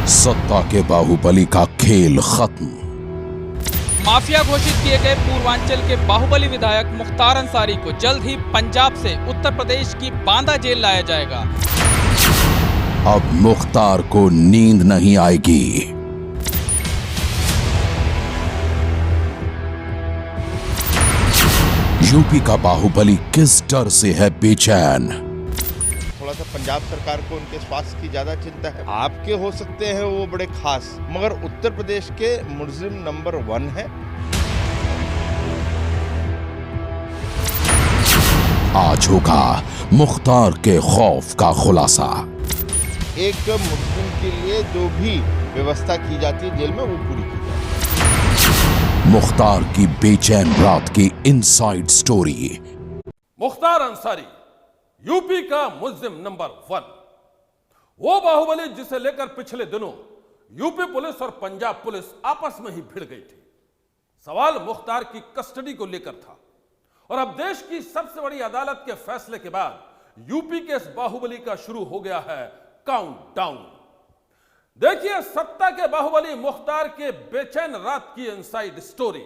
सत्ता के बाहुबली का खेल खत्म। माफिया घोषित किए गए पूर्वांचल के बाहुबली विधायक मुख्तार अंसारी को जल्द ही पंजाब से उत्तर प्रदेश की बांदा जेल लाया जाएगा। अब मुख्तार को नींद नहीं आएगी। यूपी का बाहुबली किस डर से है बेचैन? थोड़ा सा पंजाब सरकार को उनके स्वास्थ्य की ज्यादा चिंता है। आपके हो सकते हैं वो बड़े खास, मगर उत्तर प्रदेश के मुलजिम नंबर 1 है। आज होगा मुख्तार के खौफ का खुलासा। एक मुस्लिम के लिए जो भी व्यवस्था की जाती है जेल में, वो पूरी की जाती है। मुख्तार की बेचैन रात की inside story. Mukhtar Ansari UP का मुल्जिम नंबर 1, वो बाहुबली जिसे लेकर पिछले दिनों यूपी पुलिस और पंजाब पुलिस आपस में ही भिड़ गई थी। सवाल मुख्तार की कस्टडी को लेकर था और अब देश की सबसे बड़ी अदालत के फैसले के बाद यूपी के इस बाहुबली का शुरू हो गया है काउंटडाउन। देखिए सत्ता के बाहुबली मुख्तार के बेचैन रात की इनसाइड स्टोरी,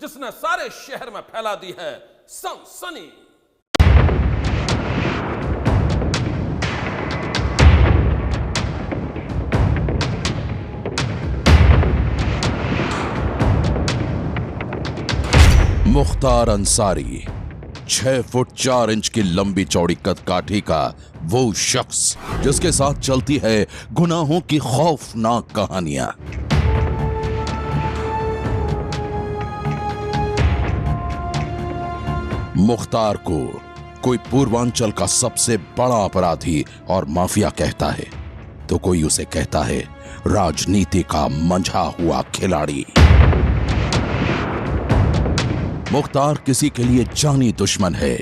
जिसने सारे शहर में फैला दी है सनसनी। मुख्तार अंसारी 6 फुट 4 इंच की लंबी चौड़ी कदकाठी का वो शख्स जिसके साथ चलती है गुनाहों की खौफनाक कहानियां। मुख्तार को कोई पूर्वांचल का सबसे बड़ा अपराधी और माफिया कहता है, तो कोई उसे कहता है राजनीति का मंझा हुआ खिलाड़ी। मुख्तार किसी के लिए जानी दुश्मन है,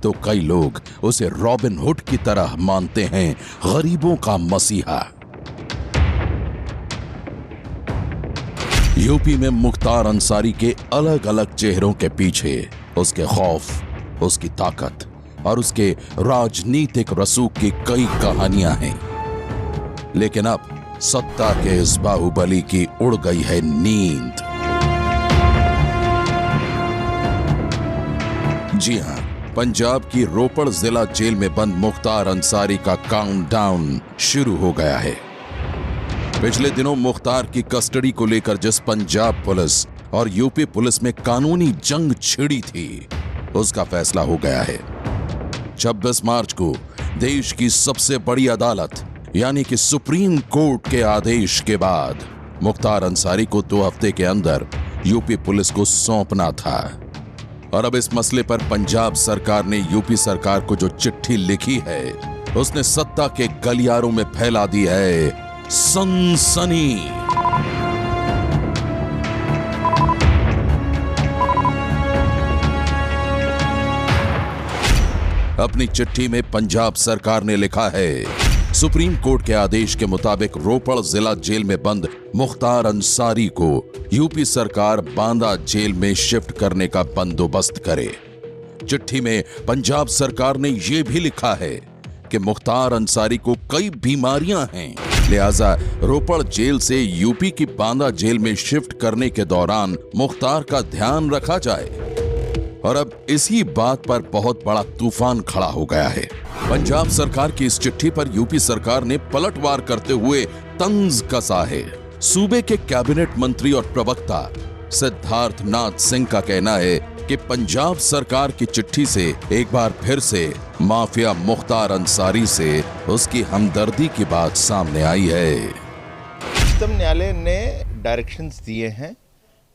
तो कई लोग उसे रॉबिन हुड की तरह मानते हैं, गरीबों का मसीहा। यूपी में मुख्तार अंसारी के अलग अलग चेहरों के पीछे उसके खौफ, उसकी ताकत और उसके राजनीतिक रसूख की कई कहानियां हैं। लेकिन अब सत्ता के इस बाहुबली की उड़ गई है नींद। जी हां, पंजाब की रोपड़ जिला जेल में बंद मुख्तार अंसारी का काउंटडाउन शुरू हो गया है। पिछले दिनों मुख्तार की कस्टडी को लेकर जिस पंजाब पुलिस और यूपी पुलिस में कानूनी जंग छिड़ी थी, उसका फैसला हो गया है। 26 मार्च को देश की सबसे बड़ी अदालत यानी कि सुप्रीम कोर्ट के आदेश के बाद मुख्तार अंसारी को 2 हफ्ते के अंदर यूपी पुलिस को सौंपना था। और अब इस मसले पर पंजाब सरकार ने यूपी सरकार को जो चिट्ठी लिखी है, उसने सत्ता के गलियारों में फैला दी है सनसनी। अपनी चिट्ठी में पंजाब सरकार ने लिखा है, सुप्रीम कोर्ट के आदेश के मुताबिक रोपड़ जिला जेल में बंद मुख्तार अंसारी को यूपी सरकार बांदा जेल में शिफ्ट करने का बंदोबस्त करे। चिट्ठी में पंजाब सरकार ने यह भी लिखा है कि मुख्तार अंसारी को कई बीमारियां हैं, लिहाजा रोपड़ जेल से यूपी की बांदा जेल में शिफ्ट करने के दौरान मुख्तार का ध्यान रखा जाए। और अब इसी बात पर बहुत बड़ा तूफान खड़ा हो गया है। पंजाब सरकार की इस चिट्ठी पर यूपी सरकार ने पलटवार करते हुए तंज कसा है। सूबे के कैबिनेट मंत्री और प्रवक्ता सिद्धार्थ नाथ सिंह का कहना है कि पंजाब सरकार की चिट्ठी से एक बार फिर से माफिया मुख्तार अंसारी से उसकी हमदर्दी की बात सामने आई है। उच्चतम न्यायालय ने डायरेक्शंस दिए हैं,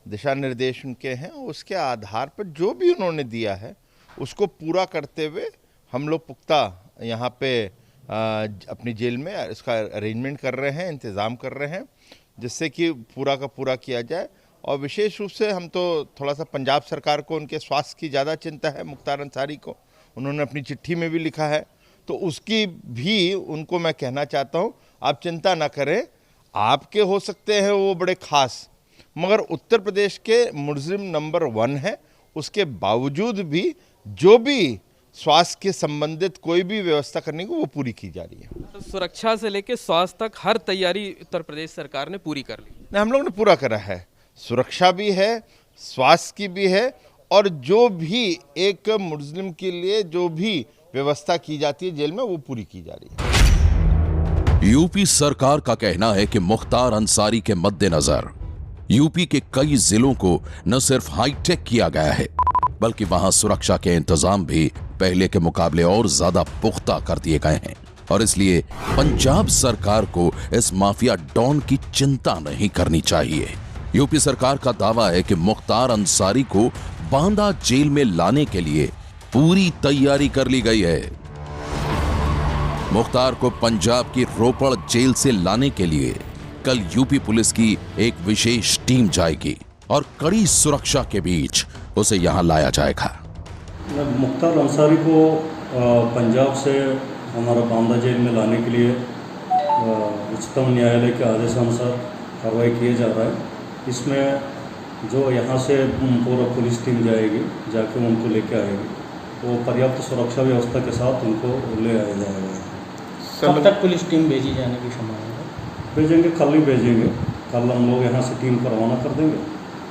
दिशा निर्देश उनके हैं, उसके आधार पर जो भी उन्होंने दिया है उसको पूरा करते हुए हम लोग पुख्ता यहाँ पे अपनी जेल में इसका अरेंजमेंट कर रहे हैं, इंतज़ाम कर रहे हैं, जिससे कि पूरा का पूरा किया जाए। और विशेष रूप से हम तो थोड़ा सा पंजाब सरकार को उनके स्वास्थ्य की ज़्यादा चिंता है। मुख्तार अंसारी को उन्होंने अपनी चिट्ठी में भी लिखा है, तो उसकी भी उनको मैं कहना चाहता हूँ, आप चिंता ना करें। आपके हो सकते हैं वो बड़े खास, मगर उत्तर प्रदेश के मुलजिम नंबर 1 है। उसके बावजूद भी जो भी स्वास्थ्य के संबंधित कोई भी व्यवस्था करने की वो पूरी की जा रही है। तो सुरक्षा से लेकर स्वास्थ्य तक हर तैयारी उत्तर प्रदेश सरकार ने पूरी कर ली। नहीं, हम लोग ने पूरा करा है, सुरक्षा भी है, स्वास्थ्य की भी है, और जो भी एक मुस्लिम के लिए जो भी व्यवस्था की जाती है जेल में वो पूरी की जा रही है। यूपी सरकार का कहना है कि मुख्तार अंसारी के मद्देनजर यूपी के कई जिलों को न सिर्फ हाईटेक किया गया है बल्कि वहां सुरक्षा के इंतजाम भी पहले के मुकाबले और ज्यादा पुख्ता कर दिए गए हैं, और इसलिए पंजाब सरकार को इस माफिया डॉन की चिंता नहीं करनी चाहिए। यूपी सरकार का दावा है कि मुख्तार अंसारी को बांदा जेल में लाने के लिए पूरी तैयारी कर ली गई है। मुख्तार को पंजाब की रोपड़ जेल से लाने के लिए कल यूपी पुलिस की एक विशेष टीम जाएगी और कड़ी सुरक्षा के बीच उसे यहां लाया जाएगा। मुख्तार अंसारी को पंजाब से हमारा बांदा जेल में लाने के लिए उच्चतम न्यायालय के आदेशानुसार कार्रवाई किया जा रहा है। इसमें जो यहाँ से पूरा पुलिस टीम जाएगी, जाके उनको लेके आएगी, वो पर्याप्त सुरक्षा व्यवस्था के साथ उनको ले आया जाएगा। कब तक पुलिस टीम भेजी जाने की संभावना है? भेजेंगे, कल ही भेजेंगे। कल हम लोग यहाँ से टीम को रवाना कर देंगे,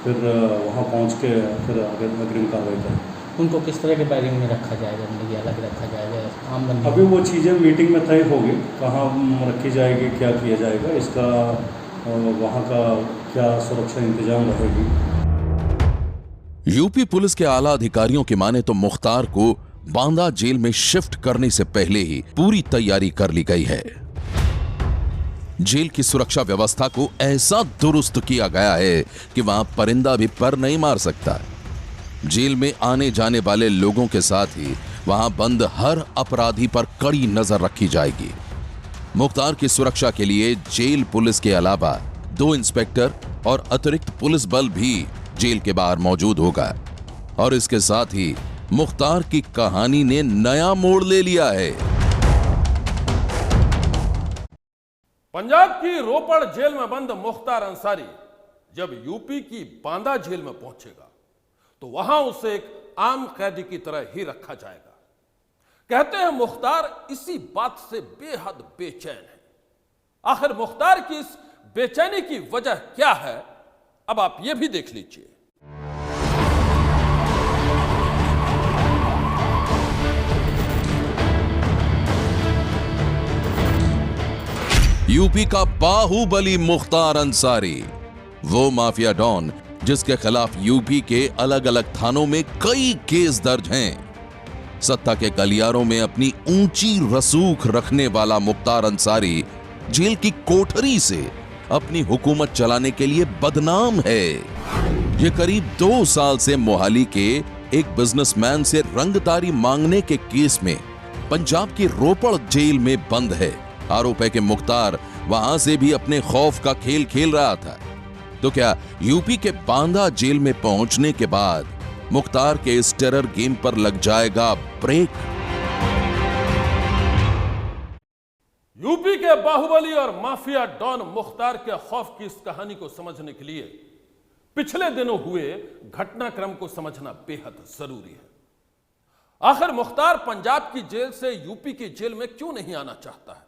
फिर वहाँ पहुँच के फिर अग्रिम कार्रवाई करेंगे। उनको किस तरह के बैरिंग में रखा जाएगा, मतलब अलग रखा जाएगा, आम बंदी? अभी वो चीज़ें मीटिंग में तय होगी, कहाँ रखी जाएगी, क्या किया जाएगा, इसका वहाँ का क्या सुरक्षा इंतजाम रहेगी। यूपी पुलिस के आला अधिकारियों की माने तो मुख्तार को बांदा जेल में शिफ्ट करने से पहले ही पूरी तैयारी कर ली गई है। जेल की सुरक्षा व्यवस्था को ऐसा दुरुस्त किया गया है कि वहां परिंदा भी पर नहीं मार सकता। जेल में आने जाने वाले लोगों के साथ ही वहां बंद हर अपराधी पर कड़ी नजर रखी जाएगी। मुख्तार की सुरक्षा के लिए जेल पुलिस के अलावा 2 इंस्पेक्टर और अतिरिक्त पुलिस बल भी जेल के बाहर मौजूद होगा, और इसके साथ ही मुख्तार की कहानी ने नया मोड़ ले लिया है। पंजाब की रोपड़ जेल में बंद मुख्तार अंसारी जब यूपी की बांदा जेल में पहुंचेगा तो वहां उसे एक आम कैदी की तरह ही रखा जाएगा। कहते हैं मुख्तार इसी बात से बेहद बेचैन है। आखिर मुख्तार की इस बेचैनी की वजह क्या है, अब आप यह भी देख लीजिए। यूपी का बाहुबली मुख्तार अंसारी, वो माफिया डॉन जिसके खिलाफ यूपी के अलग अलग थानों में कई केस दर्ज हैं। सत्ता के गलियारों में अपनी ऊंची रसूख रखने वाला मुख्तार अंसारी जेल की कोठरी से अपनी हुकूमत चलाने के लिए बदनाम है। ये करीब 2 साल से मोहाली के एक बिजनेसमैन से रंगदारी मांगने के केस में पंजाब की रोपड़ जेल में बंद है। आरोप है कि मुख्तार वहां से भी अपने खौफ का खेल खेल रहा था। तो क्या यूपी के बांदा जेल में पहुंचने के बाद मुख्तार के इस टेरर गेम पर लग जाएगा ब्रेक? यूपी के बाहुबली और माफिया डॉन मुख्तार के खौफ की इस कहानी को समझने के लिए पिछले दिनों हुए घटनाक्रम को समझना बेहद जरूरी है। आखिर मुख्तार पंजाब की जेल से यूपी की जेल में क्यों नहीं आना चाहता है,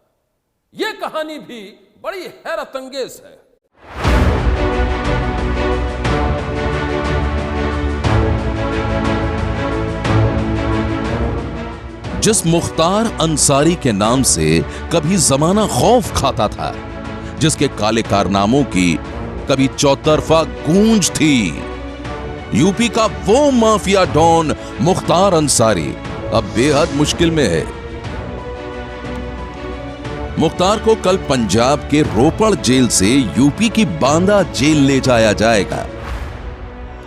यह कहानी भी बड़ी हैरत अंगेज है। जिस मुख्तार अंसारी के नाम से कभी जमाना खौफ खाता था, जिसके काले कारनामों की कभी चौतरफा गूंज थी, यूपी का वो माफिया डॉन मुख्तार अंसारी अब बेहद मुश्किल में है। मुख्तार को कल पंजाब के रोपड़ जेल से यूपी की बांदा जेल ले जाया जाएगा,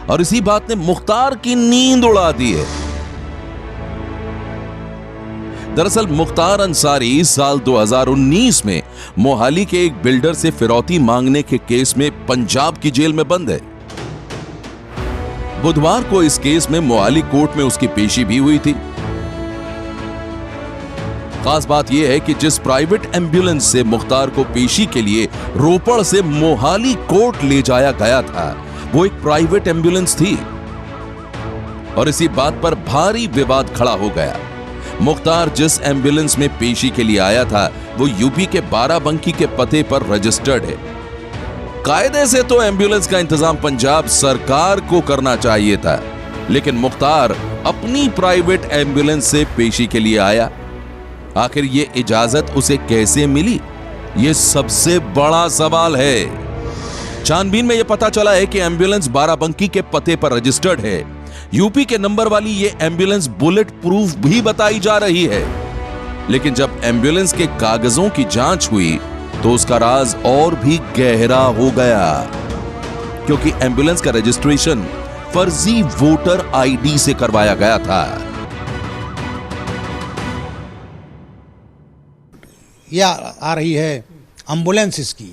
और इसी बात ने मुख्तार की नींद उड़ा दी है। दरअसल मुख्तार अंसारी साल 2019 में मोहाली के एक बिल्डर से फिरौती मांगने के केस में पंजाब की जेल में बंद है। बुधवार को इस केस में मोहाली कोर्ट में उसकी पेशी भी हुई थी। खास बात यह है कि जिस प्राइवेट एम्बुलेंस से मुख्तार को पेशी के लिए रोपड़ से मोहाली कोर्ट ले जाया गया था, वो एक प्राइवेट एम्बुलेंस थी, और इसी बात पर भारी विवाद खड़ा हो गया। मुख्तार जिस एम्बुलेंस में पेशी के लिए आया था वो यूपी के बाराबंकी के पते पर रजिस्टर्ड है। कायदे से तो एम्बुलेंस का इंतजाम पंजाब सरकार को करना चाहिए था, लेकिन मुख्तार अपनी प्राइवेट एम्बुलेंस से पेशी के लिए आया। आखिर ये इजाजत उसे कैसे मिली, ये सबसे बड़ा सवाल है। छानबीन में यह पता चला है कि एम्बुलेंस बाराबंकी के पते पर रजिस्टर्ड है। यूपी के नंबर वाली ये एम्बुलेंस बुलेट प्रूफ भी बताई जा रही है, लेकिन जब एम्बुलेंस के कागजों की जांच हुई तो उसका राज और भी गहरा हो गया, क्योंकि एम्बुलेंस का रजिस्ट्रेशन फर्जी वोटर आईडी से करवाया गया था। या आ रही है एम्बुलेंस इसकी,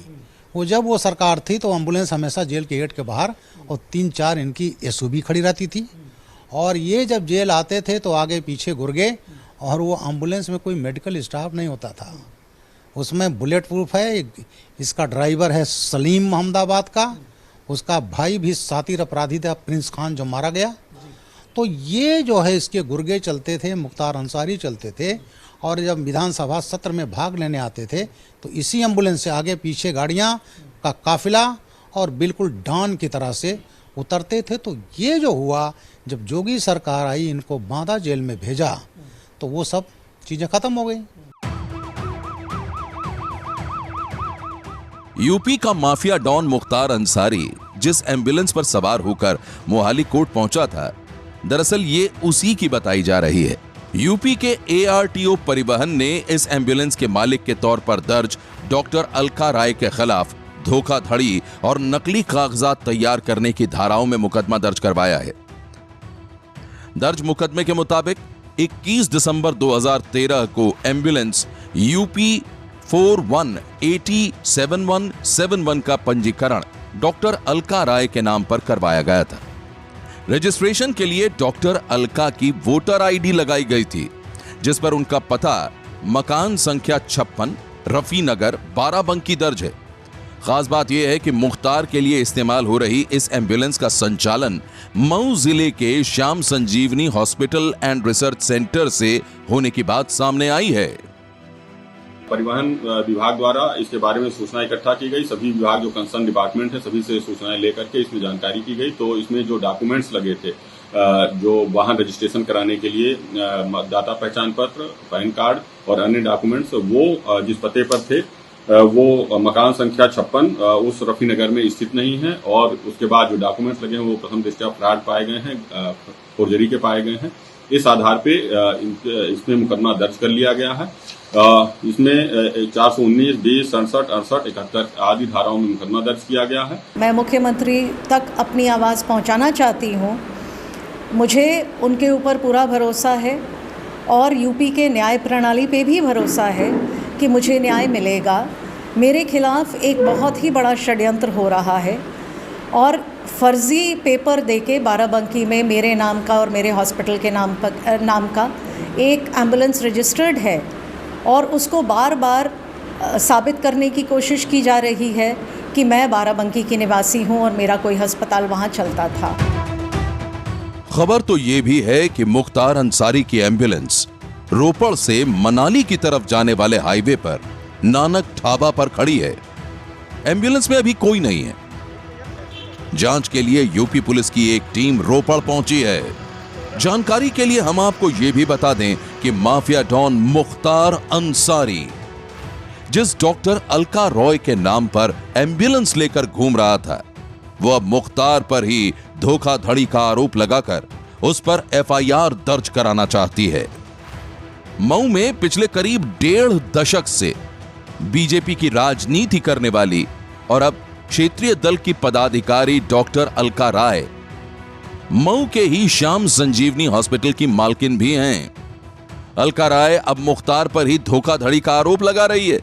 वो जब वो सरकार थी तो एम्बुलेंस हमेशा जेल के गेट के बाहर और 3-4 इनकी एसयूवी खड़ी रहती थी, और ये जब जेल आते थे तो आगे पीछे गुर्गे, और वो एम्बुलेंस में कोई मेडिकल स्टाफ नहीं होता था। उसमें बुलेट प्रूफ है। इसका ड्राइवर है सलीम अहमदाबाद का, उसका भाई भी सातिर अपराधी था प्रिंस खान जो मारा गया। तो ये जो है इसके गुर्गे चलते थे, मुख्तार अंसारी चलते थे, और जब विधानसभा सत्र में भाग लेने आते थे तो इसी एम्बुलेंस से आगे पीछे गाड़ियां का काफिला और बिल्कुल डान की तरह से उतरते थे। तो ये जो हुआ, जब जोगी सरकार आई, इनको बांदा जेल में भेजा, तो वो सब चीजें खत्म हो गई। यूपी का माफिया डॉन मुख्तार अंसारी जिस एम्बुलेंस पर सवार होकर मोहाली कोर्ट पहुंचा था, दरअसल ये उसी की बताई जा रही है। यूपी के ARTO परिवहन ने इस एम्बुलेंस के मालिक के तौर पर दर्ज डॉक्टर अलका राय के खिलाफ धोखाधड़ी और नकली कागजात तैयार करने की धाराओं में मुकदमा दर्ज करवाया है। दर्ज मुकदमे के मुताबिक 21 दिसंबर 2013 को एम्बुलेंस UP 41807171 का पंजीकरण डॉक्टर अलका राय के नाम पर करवाया गया था। रजिस्ट्रेशन के लिए डॉक्टर अलका की वोटर आईडी लगाई गई थी, जिस पर उनका पता मकान संख्या 56 रफी नगर बाराबंकी दर्ज है। खास बात यह है कि मुख्तार के लिए इस्तेमाल हो रही इस एम्बुलेंस का संचालन मऊ जिले के श्याम संजीवनी हॉस्पिटल एंड रिसर्च सेंटर से होने की बात सामने आई है। परिवहन विभाग द्वारा इसके बारे में सूचना इकट्ठा की गई। सभी विभाग जो कंसर्न डिपार्टमेंट है सभी से सूचनाएं लेकर के इसमें जानकारी की गई। तो इसमें जो डॉक्यूमेंट्स लगे थे, जो वाहन रजिस्ट्रेशन कराने के लिए मतदाता पहचान पत्र, पैन कार्ड और अन्य डॉक्यूमेंट्स, वो जिस पते पर थे वो मकान संख्या 56 उस रफी नगर में स्थित नहीं है। और उसके बाद जो डॉक्यूमेंट्स लगे हैं वो प्रथम दृष्टया फ्रॉड पाए गए हैं, फोर्जरी के पाए गए हैं। इस आधार पे इसमें मुकदमा दर्ज कर लिया गया है। इसमें 419, 20, 67, 68, 71 आदि धाराओं में मुकदमा दर्ज किया गया है। मैं मुख्यमंत्री तक अपनी आवाज़ पहुंचाना चाहती हूं। मुझे उनके ऊपर पूरा भरोसा है और यूपी के न्याय प्रणाली पे भी भरोसा है कि मुझे न्याय मिलेगा। मेरे खिलाफ एक बहुत ही बड़ा षड्यंत्र हो रहा है और फर्जी पेपर देके बाराबंकी में मेरे नाम का और मेरे हॉस्पिटल के नाम का एक एम्बुलेंस रजिस्टर्ड है, और उसको बार बार साबित करने की कोशिश की जा रही है कि मैं बाराबंकी की निवासी हूं और मेरा कोई अस्पताल वहां चलता था। खबर तो यह भी है कि मुख्तार अंसारी की एम्बुलेंस रोपड़ से मनाली की तरफ जाने वाले हाईवे पर नानक ढाबा पर खड़ी है। एम्बुलेंस में अभी कोई नहीं है। जांच के लिए यूपी पुलिस की एक टीम रोपड़ पहुंची है। जानकारी के लिए हम आपको यह भी बता दें कि माफिया डॉन मुख्तार अंसारी जिस डॉक्टर अलका रॉय के नाम पर एम्बुलेंस लेकर घूम रहा था, वो अब मुख्तार पर ही धोखाधड़ी का आरोप लगाकर उस पर FIR दर्ज कराना चाहती है। मऊ में पिछले करीब 1.5 दशक से बीजेपी की राजनीति करने वाली और अब क्षेत्रीय दल की पदाधिकारी डॉक्टर अलका राय मऊ के ही श्याम संजीवनी हॉस्पिटल की मालकिन भी हैं। अलका राय अब मुख्तार पर ही धोखाधड़ी का आरोप लगा रही है,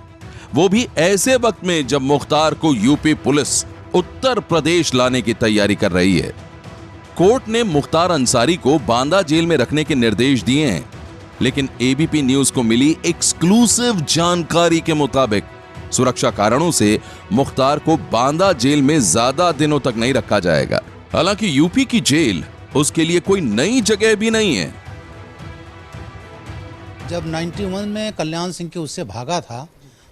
वो भी ऐसे वक्त में जब मुख्तार को यूपी पुलिस उत्तर प्रदेश लाने की तैयारी कर रही है। कोर्ट ने मुख्तार अंसारी को बांदा जेल में रखने के निर्देश दिए हैं, लेकिन ABP न्यूज को मिली एक्सक्लूसिव जानकारी के मुताबिक सुरक्षा कारणों से मुख्तार को बांदा जेल में ज्यादा दिनों तक नहीं रखा जाएगा। हालांकि यूपी की जेल उसके लिए कोई नई जगह भी नहीं है। जब 91 में कल्याण सिंह के उससे भागा था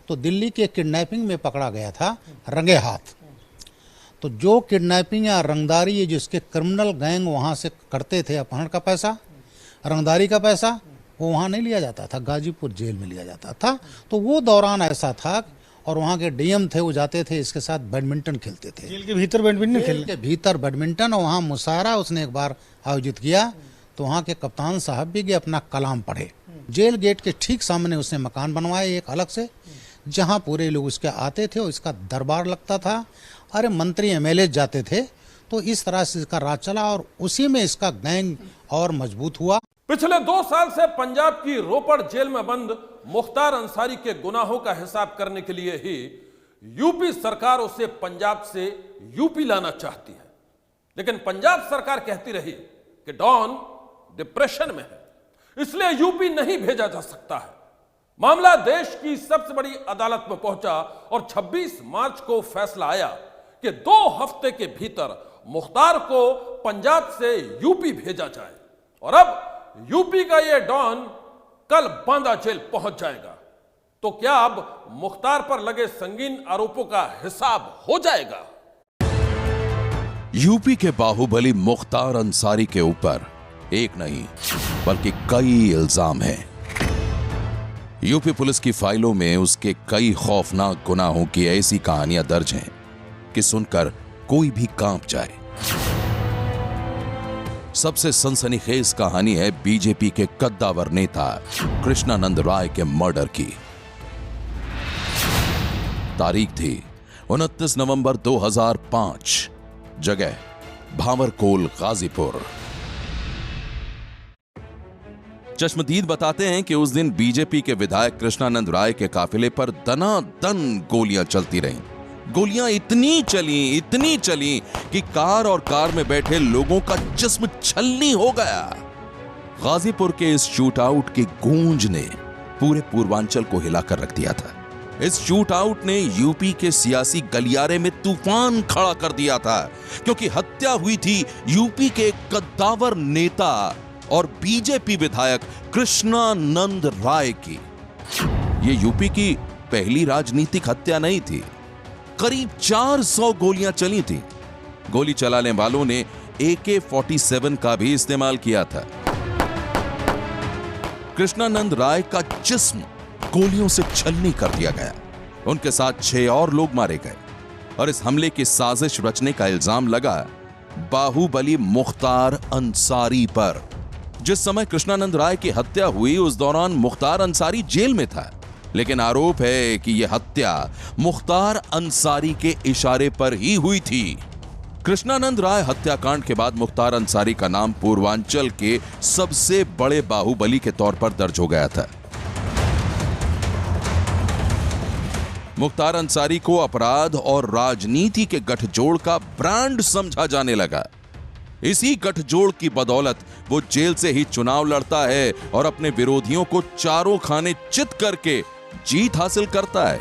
तो दिल्ली के किडनैपिंग में पकड़ा गया था रंगे हाथ। तो जो किडनैपिंग या रंगदारी ये जिसके क्रिमिनल गैंग वहाँ से करते थे, अपहरण का पैसा, रंगदारी का पैसा, वो वहाँ नहीं लिया जाता था, गाजीपुर जेल में लिया जाता था। तो वो दौरान ऐसा था और वहाँ के डीएम थे, वो जाते थे इसके साथ बैडमिंटन खेलते थे, जेल के भीतर बैडमिंटन खेल के भीतर बैडमिंटन। और वहाँ मुशायरा उसने एक बार आयोजित किया तो वहाँ के कप्तान साहब भी गए अपना कलाम पढ़े। जेल गेट के ठीक सामने उसने मकान बनवाए एक अलग से, जहाँ पूरे लोग उसके आते थे और इसका दरबार लगता था। अरे मंत्री एमएलए जाते थे। तो इस तरह से इसका राज चला और उसी में इसका गैंग और मजबूत हुआ। पिछले 2 साल से पंजाब की रोपड़ जेल में बंद मुख्तार अंसारी के गुनाहों का हिसाब करने के लिए ही यूपी सरकार उसे पंजाब से यूपी लाना चाहती है। लेकिन पंजाब सरकार कहती रही कि डॉन डिप्रेशन में है, इसलिए यूपी नहीं भेजा जा सकता है। मामला देश की सबसे बड़ी अदालत में पहुंचा और 26 मार्च को फैसला आया कि 2 हफ्ते के भीतर मुख्तार को पंजाब से यूपी भेजा जाए। और अब यूपी का यह डॉन कल बांदा जेल पहुंच जाएगा। तो क्या अब मुख्तार पर लगे संगीन आरोपों का हिसाब हो जाएगा? यूपी के बाहुबली मुख्तार अंसारी के ऊपर एक नहीं बल्कि कई इल्जाम हैं। यूपी पुलिस की फाइलों में उसके कई खौफनाक गुनाहों की ऐसी कहानियां दर्ज हैं कि सुनकर कोई भी कांप जाए। सबसे सनसनीखेज कहानी है बीजेपी के कद्दावर नेता कृष्णानंद राय के मर्डर की। तारीख थी 29 नवंबर 2005, जगह भावरकोल गाजीपुर। चश्मदीद बताते हैं कि उस दिन बीजेपी के विधायक कृष्णानंद राय के काफिले पर दनादन गोलियां चलती रहीं। गोलियां इतनी चली कि कार और कार में बैठे लोगों का जिस्म छलनी हो गया। गाजीपुर के इस शूटआउट की गूंज ने पूरे पूर्वांचल को हिलाकर रख दिया था। इस शूटआउट ने यूपी के सियासी गलियारे में तूफान खड़ा कर दिया था, क्योंकि हत्या हुई थी यूपी के कद्दावर नेता और बीजेपी विधायक कृष्णानंद राय की। यह यूपी की पहली राजनीतिक हत्या नहीं थी। करीब 400 गोलियां चली थी। गोली चलाने वालों ने AK-47 का भी इस्तेमाल किया था। कृष्णानंद राय का जिस्म गोलियों से छलनी कर दिया गया। उनके साथ 6 और लोग मारे गए और इस हमले की साजिश रचने का इल्जाम लगा बाहुबली मुख्तार अंसारी पर। जिस समय कृष्णानंद राय की हत्या हुई उस दौरान मुख्तार अंसारी जेल में था, लेकिन आरोप है कि यह हत्या मुख्तार अंसारी के इशारे पर ही हुई थी। कृष्णानंद राय हत्याकांड के बाद मुख्तार अंसारी का नाम पूर्वांचल के सबसे बड़े बाहुबली के तौर पर दर्ज हो गया था। मुख्तार अंसारी को अपराध और राजनीति के गठजोड़ का ब्रांड समझा जाने लगा। इसी गठजोड़ की बदौलत वो जेल से ही चुनाव लड़ता है और अपने विरोधियों को चारों खाने चित करके जीत हासिल करता है।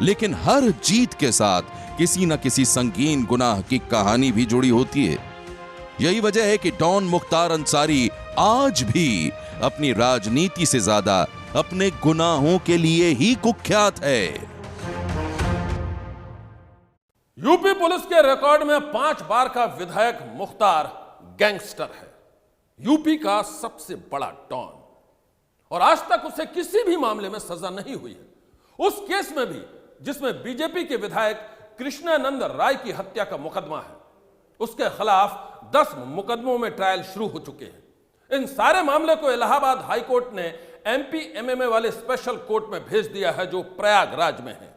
लेकिन हर जीत के साथ किसी न किसी संगीन गुनाह की कहानी भी जुड़ी होती है। यही वजह है कि डॉन मुख्तार अंसारी आज भी अपनी राजनीति से ज्यादा अपने गुनाहों के लिए ही कुख्यात है। यूपी पुलिस के रिकॉर्ड में 5 बार का विधायक मुख्तार गैंगस्टर है, यूपी का सबसे बड़ा डॉन, और आज तक उसे किसी भी मामले में सजा नहीं हुई है। उस केस में भी जिसमें बीजेपी के विधायक कृष्णानंद राय की हत्या का मुकदमा है, उसके खिलाफ 10 मुकदमों में ट्रायल शुरू हो चुके हैं। इन सारे मामले को इलाहाबाद हाई कोर्ट ने MP MMA वाले स्पेशल कोर्ट में भेज दिया है, जो प्रयागराज में है।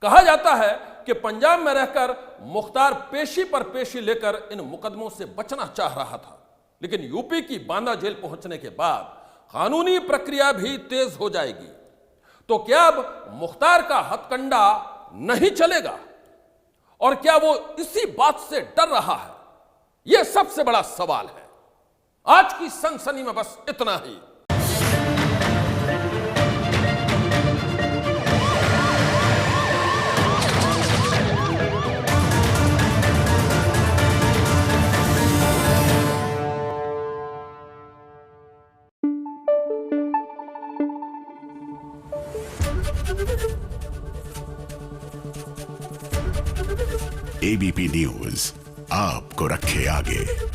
कहा जाता है कि पंजाब में रहकर मुख्तार पेशी पर पेशी लेकर इन मुकदमों से बचना चाह रहा था, लेकिन यूपी की बांदा जेल पहुंचने के बाद कानूनी प्रक्रिया भी तेज हो जाएगी। तो क्या अब मुख्तार का हथकंडा नहीं चलेगा? और क्या वो इसी बात से डर रहा है? यह सबसे बड़ा सवाल है। आज की सनसनी में बस इतना ही। एबीपी न्यूज आपको रखे आगे।